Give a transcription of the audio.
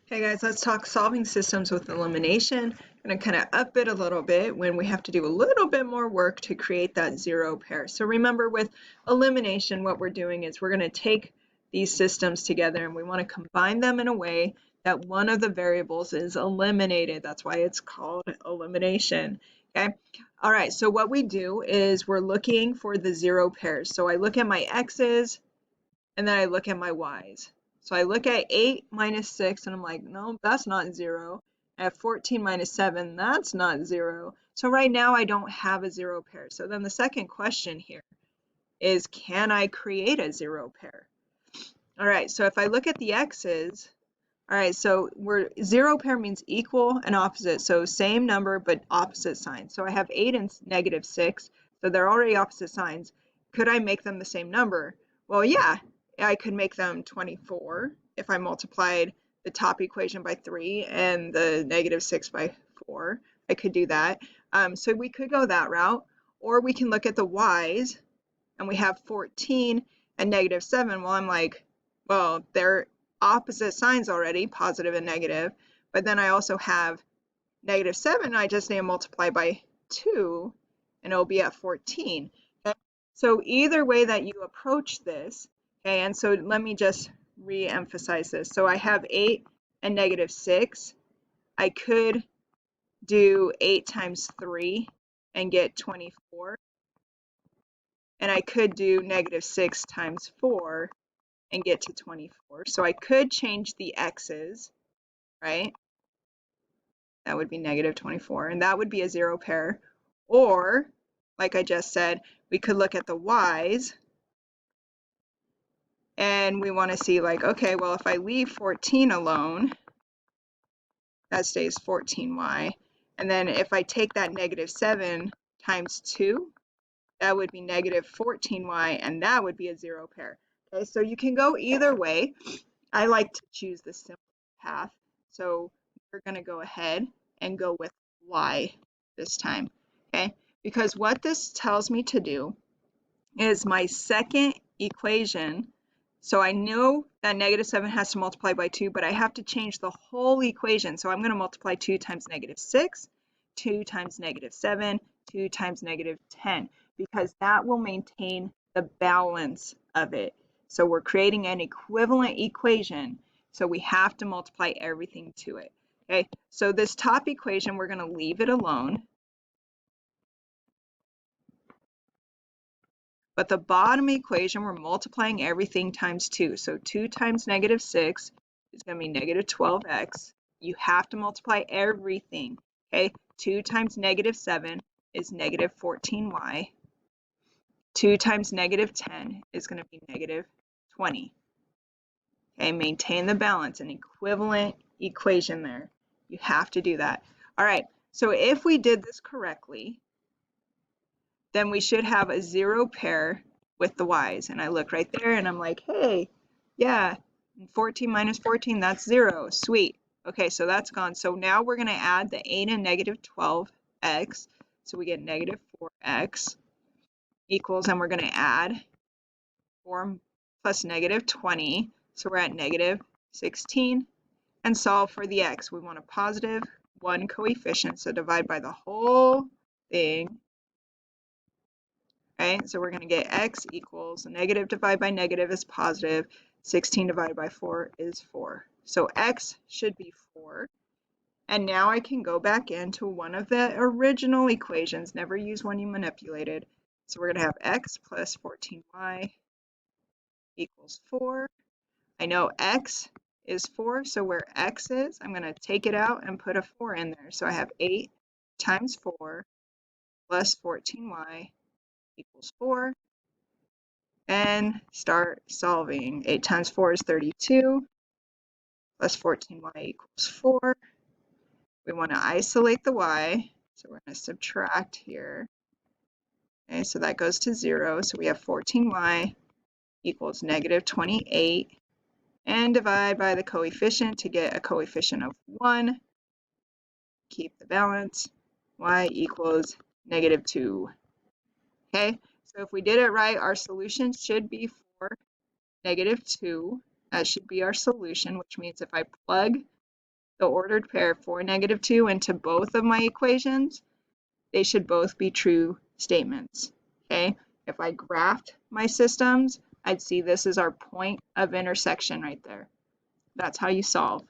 Hey guys, let's talk solving systems with elimination. I'm going to kind of up it a little bit when we have to do a little bit more work to create that zero pair. So remember, with elimination, what we're doing is we're going to take these systems together and we want to combine them in a way that one of the variables is eliminated. That's why it's called elimination. Okay. All right. So what we do is we're looking for the zero pairs. So I look at my x's and then I look at my y's. So I look at 8 minus 6 and I'm like, no, that's not 0. I have 14 minus 7, that's not 0. So right now I don't have a zero pair. So then the second question here is, can I create a zero pair? All right, so if I look at the x's, all right, so zero pair means equal and opposite. So same number but opposite signs. So I have 8 and negative 6, so they're already opposite signs. Could I make them the same number? Well, yeah, I could make them 24 if I multiplied the top equation by 3 and the negative 6 by 4. I could do that. So we could go that route, or we can look at the y's, and we have 14 and negative 7. Well, I'm like, well, they're opposite signs already, positive and negative, but then I also have negative 7. I just need to multiply by 2 and it'll be at 14. Okay? So either way that you approach this, okay, and so let me just re-emphasize this. So I have 8 and negative 6. I could do 8 times 3 and get 24. And I could do negative 6 times 4 and get to 24. So I could change the x's, right? That would be negative 24, and that would be a zero pair. Or, like I just said, we could look at the y's, and we want to see, like, okay, well, if I leave 14 alone, that stays 14y. And then if I take that negative 7 times 2, that would be negative 14y, and that would be a zero pair. Okay, so you can go either way. I like to choose the simple path, so we're going to go ahead and go with y this time, okay? Because what this tells me to do is my second equation, so I know that negative 7 has to multiply by 2, but I have to change the whole equation. So I'm going to multiply 2 times negative 6, 2 times negative 7, 2 times negative 10, because that will maintain the balance of it. So we're creating an equivalent equation, so we have to multiply everything to it. Okay, so this top equation, we're going to leave it alone. But the bottom equation, we're multiplying everything times 2. So 2 times negative 6 is going to be negative 12x. You have to multiply everything. Okay, 2 times negative 7 is negative 14y. 2 times negative 10 is going to be negative 20. Okay, maintain the balance, an equivalent equation there. You have to do that. All right, so if we did this correctly, then we should have a zero pair with the y's. And I look right there and I'm like, hey, yeah, 14 minus 14, that's 0. Sweet. Okay, so that's gone. So now we're going to add the 8 and negative 12x. So we get negative 4x equals, and we're going to add 4 plus negative 20. So we're at negative 16. And solve for the x. We want a positive 1 coefficient, so divide by the whole thing. Right, so we're going to get x equals negative divided by negative is positive, 16 divided by 4 is 4. So x should be 4. And now I can go back into one of the original equations, never use one you manipulated. So we're going to have x plus 14y equals 4. I know x is 4, so where x is, I'm going to take it out and put a 4 in there. So I have 8 times 4 plus 14y equals 4. And start solving. 8 times 4 is 32, plus 14y equals 4. We want to isolate the y, so we're going to subtract here. Okay, so that goes to 0, so we have 14y equals negative 28, and divide by the coefficient to get a coefficient of 1. Keep the balance. Y equals negative 2. Okay, so if we did it right, our solution should be 4, negative 2. That should be our solution, which means if I plug the ordered pair 4, -2 into both of my equations, they should both be true statements. Okay, if I graphed my systems, I'd see this is our point of intersection right there. That's how you solve.